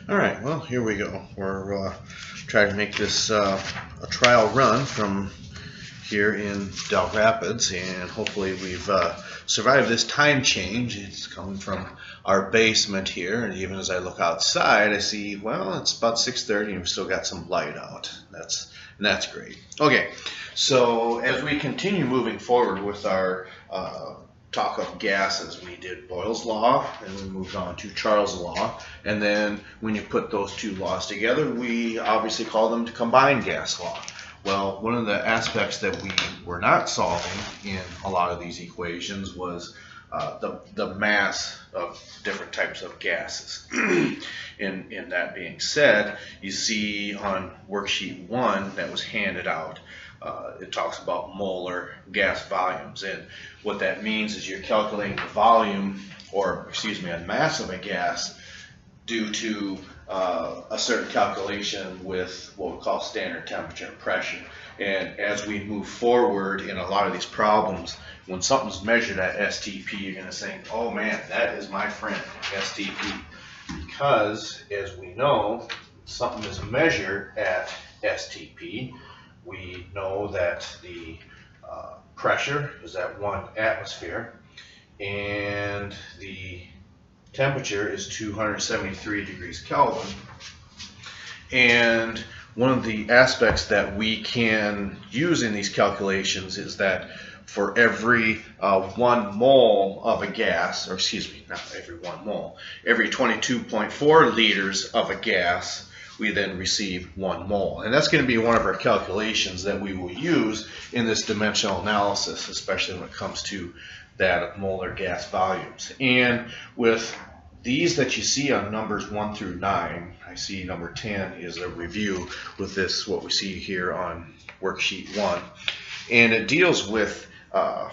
All right, well, here we go. We're trying to make this a trial run from here in Del Rapids, and hopefully we've survived this time change. It's coming from our basement here, and even as I look outside, I see, well, it's about 6:30 and we've still got some light out. That's great. Okay, so as we continue moving forward with our talk of gases, we did Boyle's law, and we moved on to Charles' law, and then when you put those two laws together, we obviously call them the combined gas law. Well, one of the aspects that we were not solving in a lot of these equations was the mass of different types of gases. In that being said, you see on worksheet 1 that was handed out, it talks about molar gas volumes, and what that means is you're calculating the volume, or excuse me, a mass of a gas due to a certain calculation with what we call standard temperature and pressure. And as we move forward in a lot of these problems, when something's measured at STP, you're going to think, oh man, that is my friend, STP. Because as we know, something is measured at STP, we know that the pressure is at 1 atmosphere and the temperature is 273 degrees Kelvin. And one of the aspects that we can use in these calculations is that for every 1 mole of a gas, or excuse me, not every 1 mole, every 22.4 liters of a gas, we then receive 1 mole. And that's going to be one of our calculations that we will use in this dimensional analysis, especially when it comes to that of molar gas volumes. And with these that you see on numbers 1 through 9, I see number 10 is a review with this, what we see here on worksheet 1. And it deals with,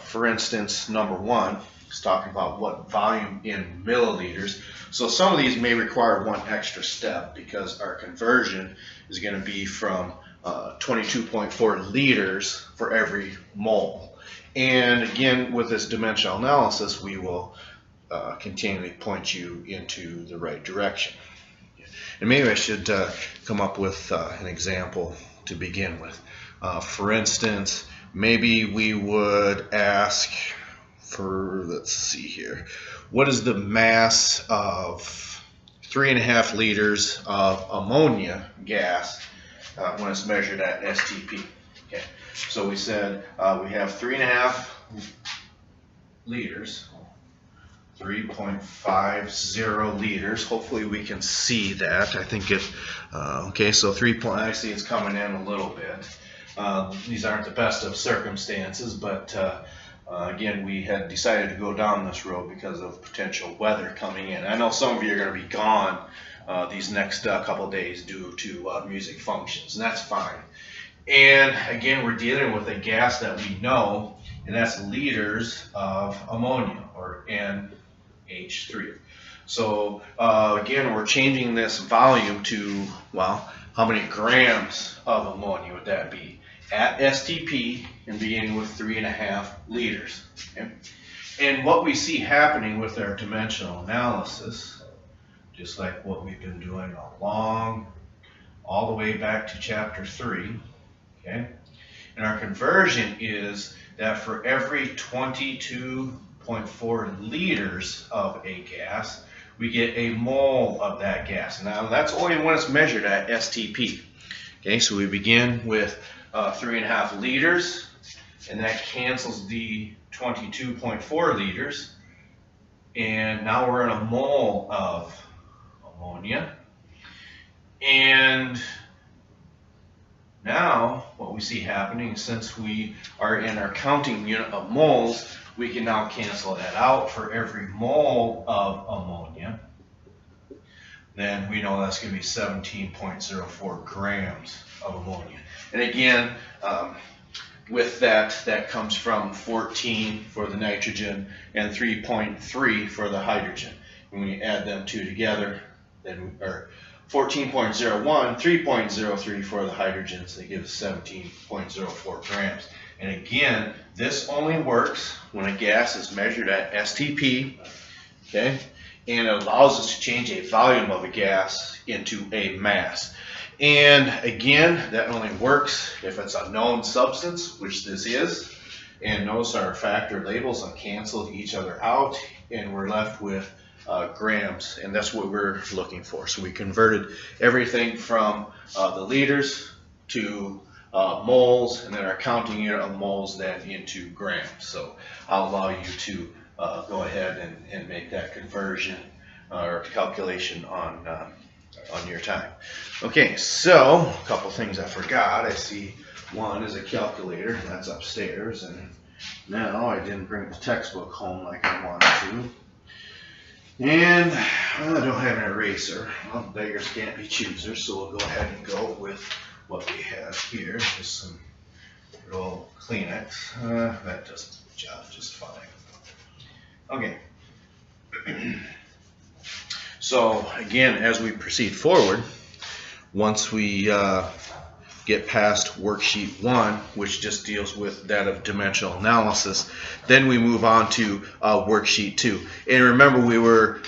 for instance, number 1, it's talking about what volume in milliliters. So some of these may require one extra step because our conversion is going to be from 22.4 liters for every mole. And again, with this dimensional analysis, we will continually point you into the right direction. And maybe I should come up with an example to begin with. For instance, maybe we would ask for, let's see here, what is the mass of 3.5 liters of ammonia gas when it's measured at STP? Okay, so we said we have 3.5 liters, 3.50 liters. Hopefully we can see that. I think it, okay, so 3. I see it's coming in a little bit. These aren't the best of circumstances, but again, we had decided to go down this road because of potential weather coming in. I know some of you are going to be gone these next couple days due to music functions, and that's fine. And again, we're dealing with a gas that we know, and that's liters of ammonia, or NH3. So again, we're changing this volume to, well, how many grams of ammonia would that be? At STP and beginning with 3.5 liters. Okay? And what we see happening with our dimensional analysis, just like what we've been doing all the way back to chapter 3, okay? And our conversion is that for every 22.4 liters of a gas, we get a mole of that gas. Now that's only when it's measured at STP. Okay, so we begin with 3.5 liters, and that cancels the 22.4 liters, and now we're in a mole of ammonia. And now what we see happening, since we are in our counting unit of moles, we can now cancel that out. For every mole of ammonia, then we know that's going to be 17.04 grams of ammonia. And again, with that comes from 14 for the nitrogen and 3.3 for the hydrogen. When we add them two together, then or 14.01, 3.03 for the hydrogens, they give us 17.04 grams. And again, this only works when a gas is measured at STP, okay? and it allows us to change a volume of a gas into a mass. And again, that only works if it's a known substance, which this is. And notice our factor labels have canceled each other out, and we're left with grams, and that's what we're looking for. So we converted everything from the liters to moles, and then our counting unit of moles then into grams. So I'll allow you to go ahead and make that conversion or calculation on your time. Okay, so a couple things I forgot. I see one is a calculator, and that's upstairs, and now I didn't bring the textbook home like I wanted to. And I don't have an eraser. Well, beggars can't be choosers, so we'll go ahead and go with what we have here. Just some good old Kleenex. That does the job just fine. Okay. So again, as we proceed forward, once we get past worksheet 1, which just deals with that of dimensional analysis, then we move on to worksheet 2. And remember, we were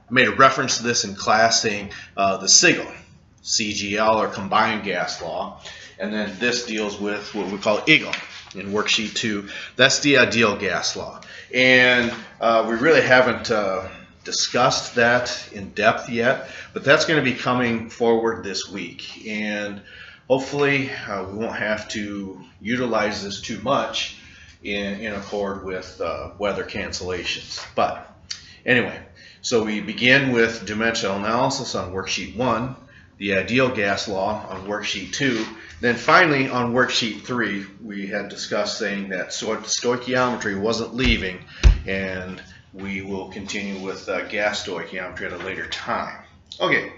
made a reference to this in class, saying the SIGL, CGL, or combined gas law, and then this deals with what we call EGLE in worksheet 2. That's the ideal gas law, and we really haven't discussed that in depth yet, but that's going to be coming forward this week, and hopefully we won't have to utilize this too much in accord with weather cancellations. But anyway, so we begin with dimensional analysis on worksheet 1, the ideal gas law on worksheet 2, then finally on worksheet 3 we had discussed saying that stoichiometry wasn't leaving, and we will continue with gas stoichiometry at a later time. Okay,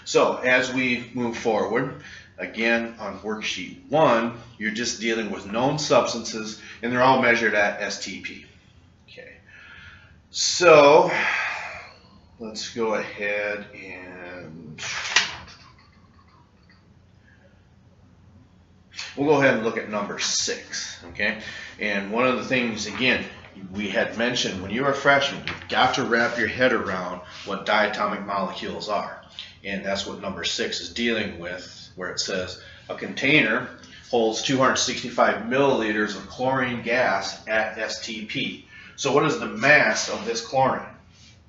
so as we move forward, again on worksheet 1, you're just dealing with known substances, and they're all measured at STP. Okay, so let's go ahead and we'll go ahead and look at number 6. Okay, and one of the things, again, we had mentioned when you were a freshman, you've got to wrap your head around what diatomic molecules are. And that's what number 6 is dealing with, where it says a container holds 265 milliliters of chlorine gas at STP. So what is the mass of this chlorine?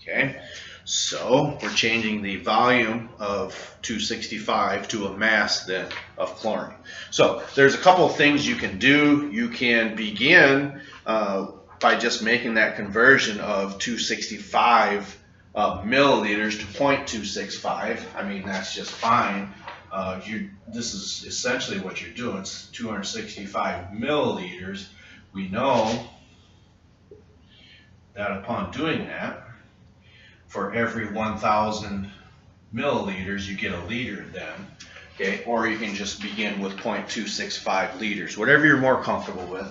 Okay, so we're changing the volume of 265 to a mass then of chlorine. So there's a couple of things you can do. You can begin by just making that conversion of 265 milliliters to 0.265. I mean, that's just fine. This is essentially what you're doing. It's 265 milliliters. We know that upon doing that, for every 1,000 milliliters, you get a liter then. Okay, or you can just begin with 0.265 liters, whatever you're more comfortable with.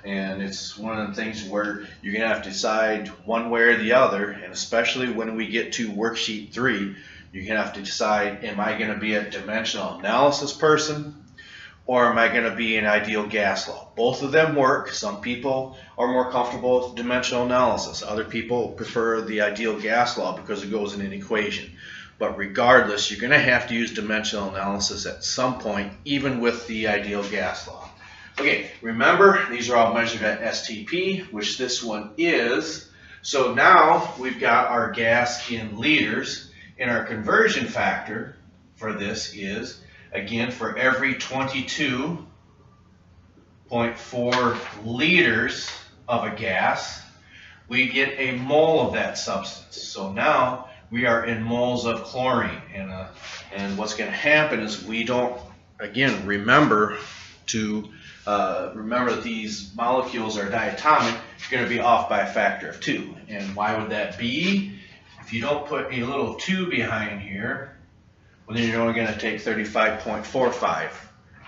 And it's one of the things where you're going to have to decide one way or the other, and especially when we get to worksheet 3, you're going to have to decide, am I going to be a dimensional analysis person, or am I going to be an ideal gas law? Both of them work. Some people are more comfortable with dimensional analysis. Other people prefer the ideal gas law because it goes in an equation. But regardless, you're going to have to use dimensional analysis at some point, even with the ideal gas law. Okay, remember, these are all measured at STP, which this one is. So now we've got our gas in liters, and our conversion factor for this is, again, for every 22.4 liters of a gas, we get a mole of that substance. So now we are in moles of chlorine, and what's going to happen is we don't, again, remember that these molecules are diatomic. You're going to be off by a factor of 2. And why would that be? If you don't put a little 2 behind here, well, then you're only going to take 35.45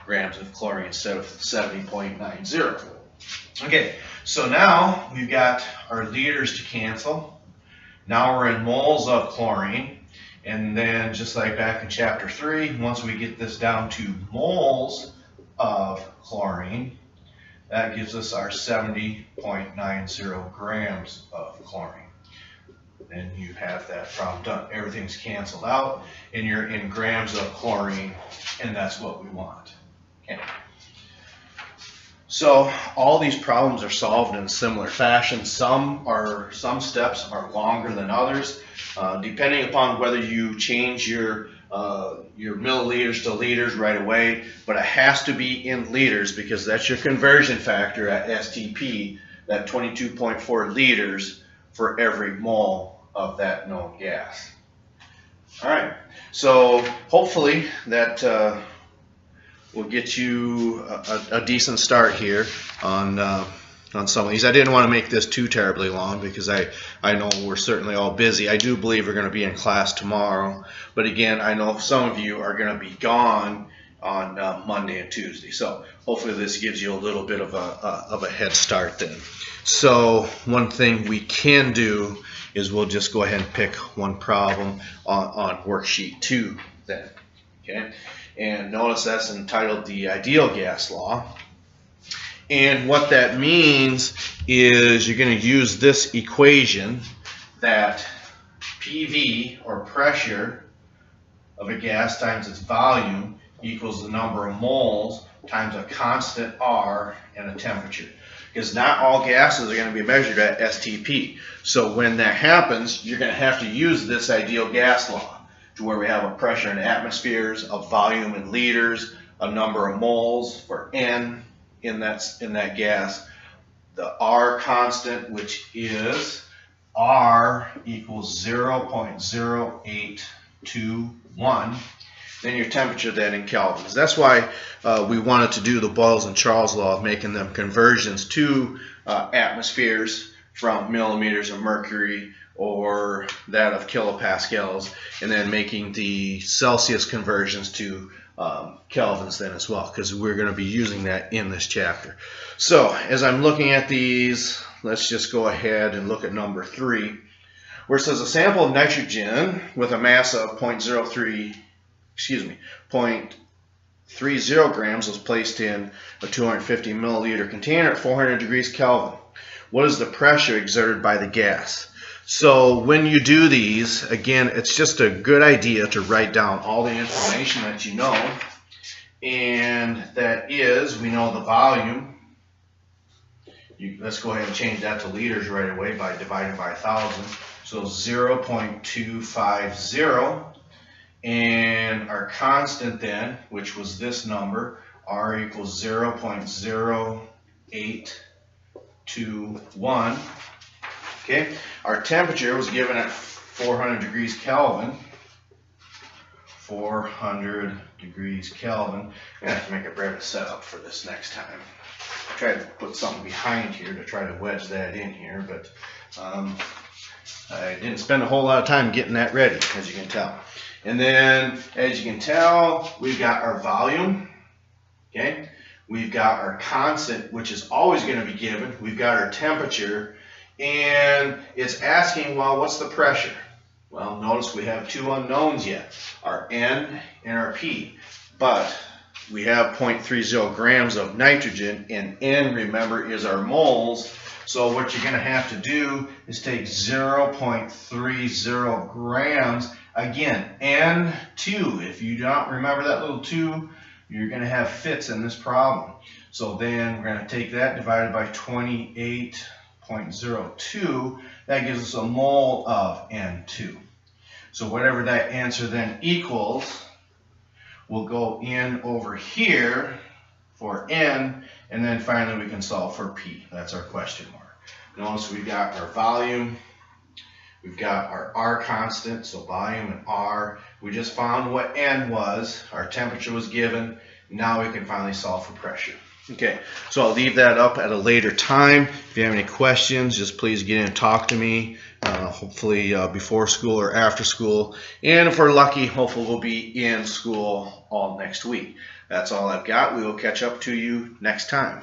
grams of chlorine instead of 70.90. Okay, so now we've got our liters to cancel. Now we're in moles of chlorine, and then just like back in chapter 3, once we get this down to moles of chlorine, that gives us our 70.90 grams of chlorine. then you have that problem done. Everything's canceled out, and you're in grams of chlorine, and that's what we want. Okay. So all these problems are solved in a similar fashion. Some steps are longer than others, depending upon whether you change your milliliters to liters right away, but it has to be in liters because that's your conversion factor at STP, that 22.4 liters for every mole of that known gas. All right, so hopefully that will get you a decent start here on some of these. I didn't want to make this too terribly long because I know we're certainly all busy. I do believe we're going to be in class tomorrow, but again, I know some of you are going to be gone on Monday and Tuesday. So hopefully this gives you a little bit of a head start then. So one thing we can do is we'll just go ahead and pick one problem on worksheet 2 then. Okay, and notice that's entitled the ideal gas law. And what that means is you're going to use this equation that PV, or pressure of a gas times its volume, equals the number of moles times a constant R and a temperature. Because not all gases are going to be measured at STP. So when that happens, you're going to have to use this ideal gas law, to where we have a pressure in atmospheres, a volume in liters, a number of moles for N in that gas, the R constant, which is R equals 0.0821, then your temperature then in kelvins. That's why we wanted to do the Boyles and Charles law of making them conversions to atmospheres from millimeters of mercury or that of kilopascals, and then making the Celsius conversions to kelvins then as well, because we're going to be using that in this chapter. So as I'm looking at these, let's just go ahead and look at number 3, where it says a sample of nitrogen with a mass of 0.30 grams was placed in a 250 milliliter container at 400 degrees Kelvin. What is the pressure exerted by the gas? So when you do these, again, it's just a good idea to write down all the information that you know, and that is, we know the volume. Let's go ahead and change that to liters right away by dividing by 1,000. So 0.250, and our constant then, which was this number, R equals 0.0821. Okay, our temperature was given at 400 degrees Kelvin. 400 degrees Kelvin. I'm going to have to make a better setup for this next time. I tried to put something behind here to try to wedge that in here, but I didn't spend a whole lot of time getting that ready, as you can tell. And then, as you can tell, we've got our volume. Okay, we've got our constant, which is always going to be given. We've got our temperature. And it's asking, well, what's the pressure? Well, notice we have two unknowns yet, our N and our P. But we have 0.30 grams of nitrogen, and N, remember, is our moles. So what you're going to have to do is take 0.30 grams. Again, N2. If you don't remember that little 2, you're going to have fits in this problem. So then we're going to take that divided by 28.02, that gives us a mole of N2. So whatever that answer then equals, we'll go in over here for N, and then finally we can solve for P. That's our question mark. Notice we've got our volume, we've got our R constant, so volume and R. We just found what N was, our temperature was given. Now we can finally solve for pressure. Okay, so I'll leave that up at a later time. If you have any questions, just please get in and talk to me, hopefully before school or after school. And if we're lucky, hopefully we'll be in school all next week. That's all I've got. We will catch up to you next time.